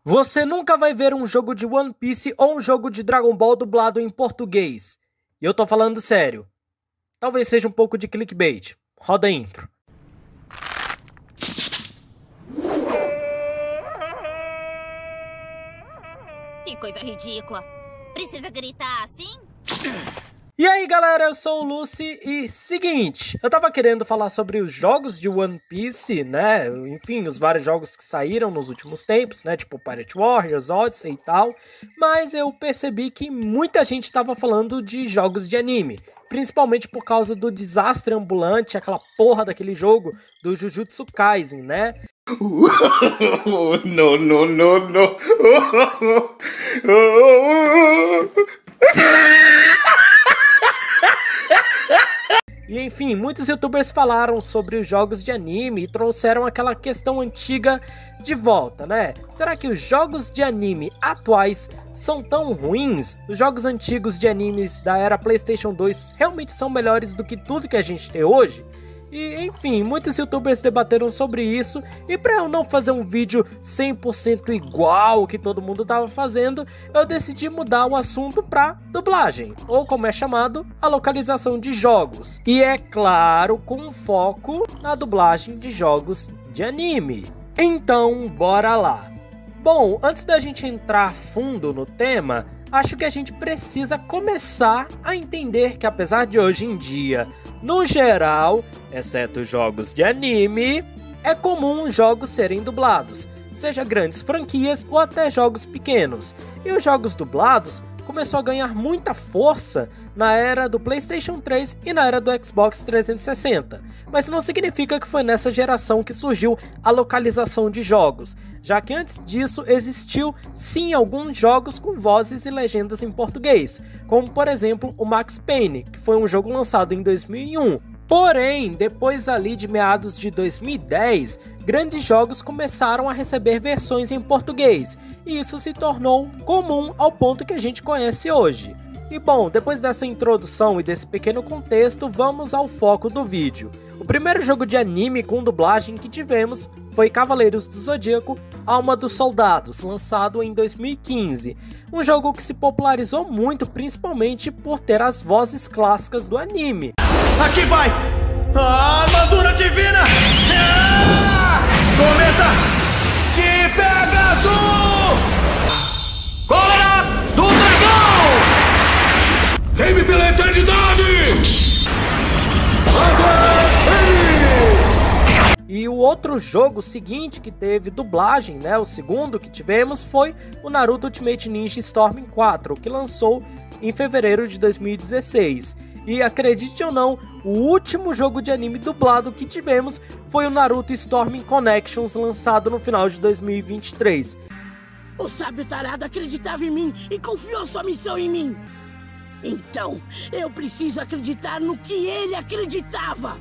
Você nunca vai ver um jogo de One Piece ou um jogo de Dragon Ball dublado em português. E eu tô falando sério. Talvez seja um pouco de clickbait. Roda a intro. Que coisa ridícula. Precisa gritar assim? E aí galera, eu sou o Lucy e seguinte, eu tava querendo falar sobre os jogos de One Piece, né, enfim, os vários jogos que saíram nos últimos tempos, né, tipo Pirate Warriors, Odyssey e tal, mas eu percebi que muita gente tava falando de jogos de anime, principalmente por causa do desastre ambulante, aquela porra daquele jogo do Jujutsu Kaisen, né. No, no, no, no. E enfim, muitos youtubers falaram sobre os jogos de anime e trouxeram aquela questão antiga de volta, né? Será que os jogos de anime atuais são tão ruins? Os jogos antigos de animes da era PlayStation 2 realmente são melhores do que tudo que a gente tem hoje? E enfim, muitos youtubers debateram sobre isso, e para eu não fazer um vídeo 100% igual o que todo mundo tava fazendo, eu decidi mudar o assunto para dublagem, ou como é chamado, a localização de jogos. E é claro, com foco na dublagem de jogos de anime. Então, bora lá. Bom, antes da gente entrar fundo no tema, acho que a gente precisa começar a entender que apesar de hoje em dia, no geral, exceto jogos de anime, é comum jogos serem dublados, seja grandes franquias ou até jogos pequenos. E os jogos dublados começou a ganhar muita força na era do PlayStation 3 e na era do Xbox 360. Mas não significa que foi nessa geração que surgiu a localização de jogos, já que antes disso existiu sim alguns jogos com vozes e legendas em português, como por exemplo o Max Payne, que foi um jogo lançado em 2001. Porém, depois ali de meados de 2010, grandes jogos começaram a receber versões em português, e isso se tornou comum ao ponto que a gente conhece hoje. E bom, depois dessa introdução e desse pequeno contexto, vamos ao foco do vídeo. O primeiro jogo de anime com dublagem que tivemos foi Cavaleiros do Zodíaco, Alma dos Soldados, lançado em 2015. Um jogo que se popularizou muito, principalmente por ter as vozes clássicas do anime. Aqui vai! A armadura divina! Cometa que pega azul! Cólera do dragão! Queime pela eternidade! E o outro jogo seguinte que teve dublagem, né, o segundo que tivemos, foi o Naruto Ultimate Ninja Storm 4, que lançou em fevereiro de 2016. E acredite ou não, o último jogo de anime dublado que tivemos foi o Naruto Storm Connections, lançado no final de 2023. O sábio tarado acreditava em mim e confiou sua missão em mim. Então, eu preciso acreditar no que ele acreditava.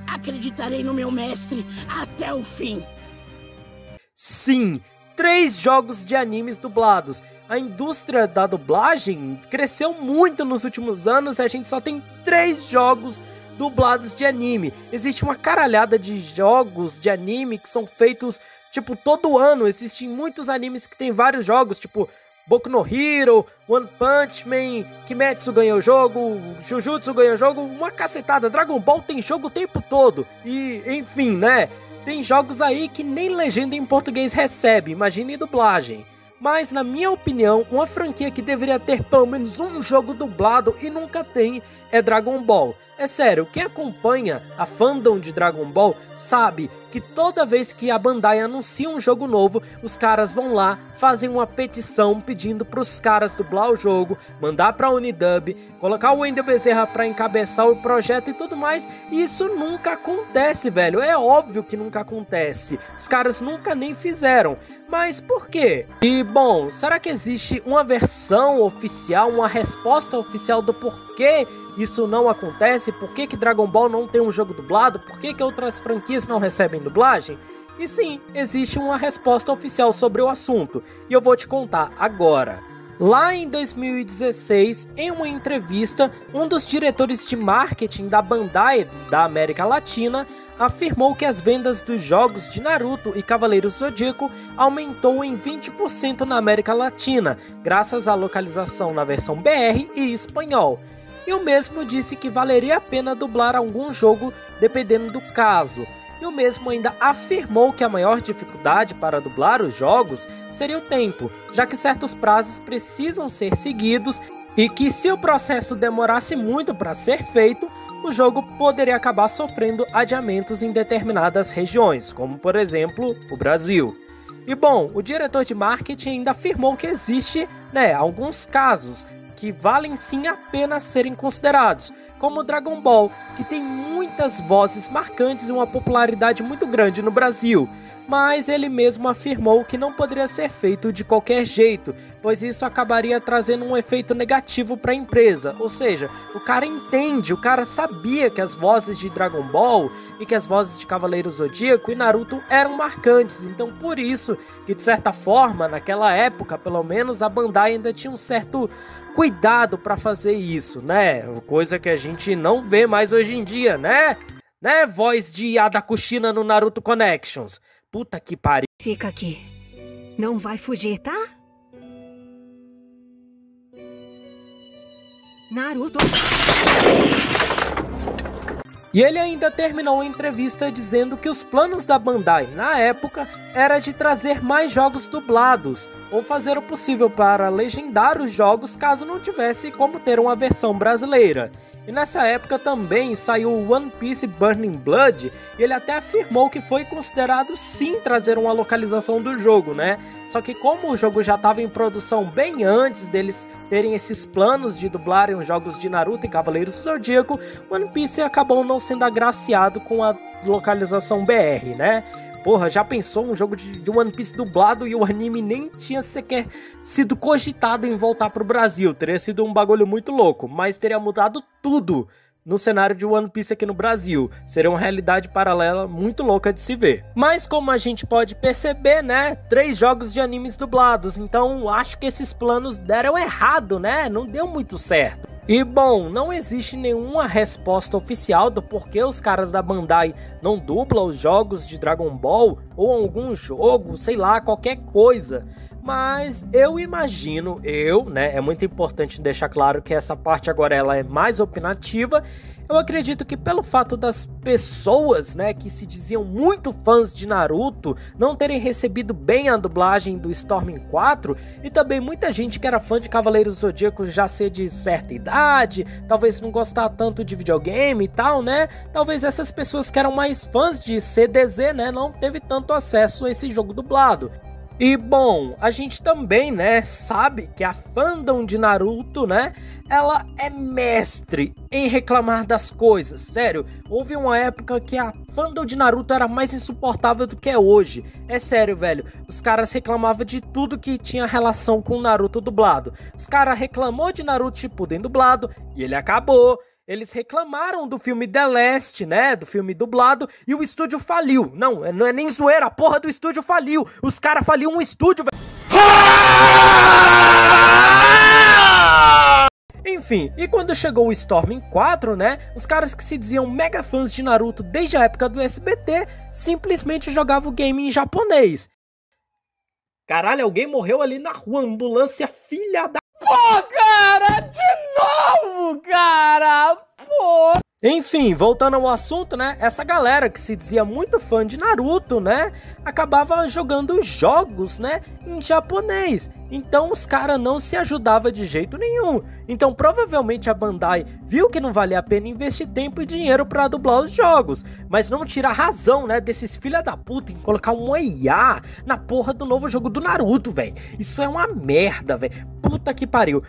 Acreditarei no meu mestre até o fim. Sim, 3 jogos de animes dublados. A indústria da dublagem cresceu muito nos últimos anos e a gente só tem 3 jogos dublados de anime. Existe uma caralhada de jogos de anime que são feitos, tipo, todo ano. Existem muitos animes que tem vários jogos, tipo Boku no Hero, One Punch Man, Kimetsu ganhou jogo, Jujutsu ganhou jogo, uma cacetada. Dragon Ball tem jogo o tempo todo. E, enfim, né? Tem jogos aí que nem legenda em português recebe, imagine dublagem. Mas, na minha opinião, uma franquia que deveria ter pelo menos um jogo dublado e nunca tem é Dragon Ball. É sério, quem acompanha a fandom de Dragon Ball sabe que toda vez que a Bandai anuncia um jogo novo, os caras vão lá, fazem uma petição pedindo pros caras dublar o jogo, mandar pra Unidub, colocar o Wendel Bezerra pra encabeçar o projeto e tudo mais. E isso nunca acontece, velho. É óbvio que nunca acontece. Os caras nunca nem fizeram. Mas por quê? E bom, será que existe uma versão oficial, uma resposta oficial do porquê isso não acontece? Por que Dragon Ball não tem um jogo dublado? Por que outras franquias não recebem dublagem? E sim, existe uma resposta oficial sobre o assunto, e eu vou te contar agora. Lá em 2016, em uma entrevista, um dos diretores de marketing da Bandai da América Latina afirmou que as vendas dos jogos de Naruto e Cavaleiros do Zodíaco aumentou em 20% na América Latina, graças à localização na versão BR e espanhol. E o mesmo disse que valeria a pena dublar algum jogo dependendo do caso. E o mesmo ainda afirmou que a maior dificuldade para dublar os jogos seria o tempo, já que certos prazos precisam ser seguidos e que se o processo demorasse muito para ser feito, o jogo poderia acabar sofrendo adiamentos em determinadas regiões, como por exemplo o Brasil. E bom, o diretor de marketing ainda afirmou que existe, alguns casos que valem sim a pena serem considerados, como Dragon Ball, que tem muitas vozes marcantes e uma popularidade muito grande no Brasil, mas ele mesmo afirmou que não poderia ser feito de qualquer jeito, pois isso acabaria trazendo um efeito negativo para a empresa, ou seja, o cara entende, o cara sabia que as vozes de Dragon Ball e que as vozes de Cavaleiros do Zodíaco e Naruto eram marcantes, então por isso que de certa forma, naquela época pelo menos, a Bandai ainda tinha um certo cuidado para fazer isso, coisa que a gente não vê mais hoje em dia, voz de Ada Kushina no Naruto Connections. Puta que pariu. Fica aqui. Não vai fugir, tá? Naruto. E ele ainda terminou a entrevista dizendo que os planos da Bandai na época era de trazer mais jogos dublados, ou fazer o possível para legendar os jogos caso não tivesse como ter uma versão brasileira. E nessa época também saiu o One Piece Burning Blood, e ele até afirmou que foi considerado sim trazer uma localização do jogo, Só que como o jogo já estava em produção bem antes deles terem esses planos de dublarem os jogos de Naruto e Cavaleiros do Zodíaco, One Piece acabou não sendo agraciado com a localização BR, Porra, já pensou um jogo de One Piece dublado e o anime nem tinha sequer sido cogitado em voltar pro Brasil? Teria sido um bagulho muito louco, mas teria mudado tudo no cenário de One Piece aqui no Brasil. Seria uma realidade paralela muito louca de se ver. Mas como a gente pode perceber, 3 jogos de animes dublados, então acho que esses planos deram errado, Não deu muito certo. E bom, não existe nenhuma resposta oficial do porquê os caras da Bandai não dublam os jogos de Dragon Ball ou algum jogo, sei lá, qualquer coisa. Mas eu imagino, é muito importante deixar claro que essa parte agora ela é mais opinativa. Eu acredito que pelo fato das pessoas, que se diziam muito fãs de Naruto, não terem recebido bem a dublagem do Storm 4, e também muita gente que era fã de Cavaleiros do Zodíaco já ser de certa idade, talvez não gostar tanto de videogame e tal, Talvez essas pessoas que eram mais fãs de CDZ, não teve tanto acesso a esse jogo dublado. E bom, a gente também, sabe que a fandom de Naruto, ela é mestre em reclamar das coisas, sério. Houve uma época que a fandom de Naruto era mais insuportável do que é hoje. É sério, velho, os caras reclamavam de tudo que tinha relação com o Naruto dublado. Os caras reclamou de Naruto Shippuden dublado e ele acabou. Eles reclamaram do filme The Last, do filme dublado, e o estúdio faliu. Não é nem zoeira, a porra do estúdio faliu. Os caras faliu um estúdio, velho. Enfim, e quando chegou o Storm 4, os caras que se diziam mega fãs de Naruto desde a época do SBT, simplesmente jogavam o game em japonês. Caralho, alguém morreu ali na rua, ambulância, filha da... Pô, cara, de novo, cara, pô. Enfim, voltando ao assunto, essa galera que se dizia muito fã de Naruto, acabava jogando jogos, em japonês. Então os caras não se ajudavam de jeito nenhum. Então provavelmente a Bandai viu que não valia a pena investir tempo e dinheiro pra dublar os jogos, mas não tira a razão, desses filha da puta em colocar um IA na porra do novo jogo do Naruto, velho. Isso é uma merda, velho. Puta que pariu.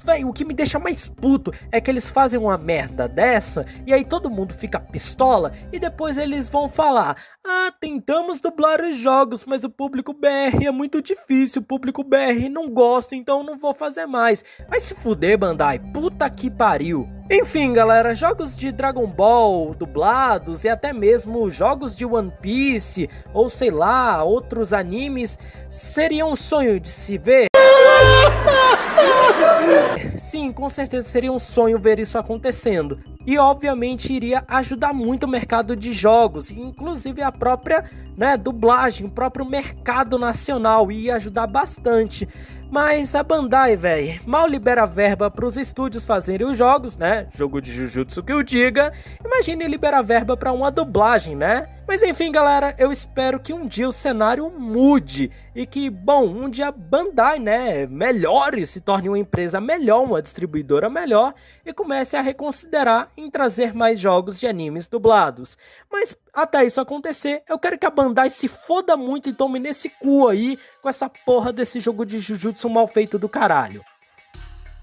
Véio, o que me deixa mais puto é que eles fazem uma merda dessa e aí todo mundo fica pistola e depois eles vão falar: ah, tentamos dublar os jogos, mas o público BR é muito difícil, o público BR não gosta, então não vou fazer mais. Vai se fuder, Bandai, puta que pariu. Enfim, galera, jogos de Dragon Ball dublados e até mesmo jogos de One Piece ou sei lá, outros animes seriam um sonho de se ver. Sim, com certeza seria um sonho ver isso acontecendo. E obviamente iria ajudar muito o mercado de jogos, inclusive a própria, dublagem, o próprio mercado nacional, ia ajudar bastante. Mas a Bandai, velho, mal libera verba para os estúdios fazerem os jogos, jogo de Jujutsu que eu diga, imagine liberar verba para uma dublagem, Mas enfim, galera, eu espero que um dia o cenário mude e que, bom, um dia a Bandai, melhore, se torne uma empresa melhor, uma distribuidora melhor e comece a reconsiderar em trazer mais jogos de animes dublados. Mas até isso acontecer, eu quero que a Bandai se foda muito e tome nesse cu aí com essa porra desse jogo de Jujutsu mal feito do caralho.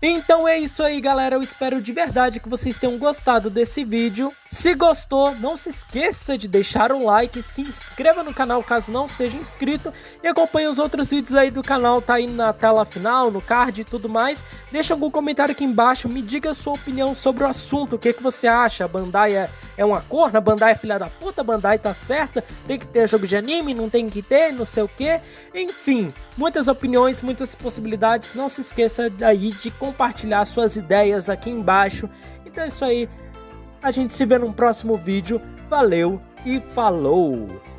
Então é isso aí, galera, eu espero de verdade que vocês tenham gostado desse vídeo. Se gostou, não se esqueça de deixar um like, se inscreva no canal caso não seja inscrito e acompanhe os outros vídeos aí do canal, tá aí na tela final, no card e tudo mais. Deixa algum comentário aqui embaixo, me diga a sua opinião sobre o assunto, o que você acha, a Bandai é uma corna, a Bandai é filha da puta, a Bandai tá certa, tem que ter jogo de anime, não tem que ter, não sei o que. Enfim, muitas opiniões, muitas possibilidades, não se esqueça aí de compartilhar suas ideias aqui embaixo. Então é isso aí, a gente se vê num próximo vídeo, valeu e falou!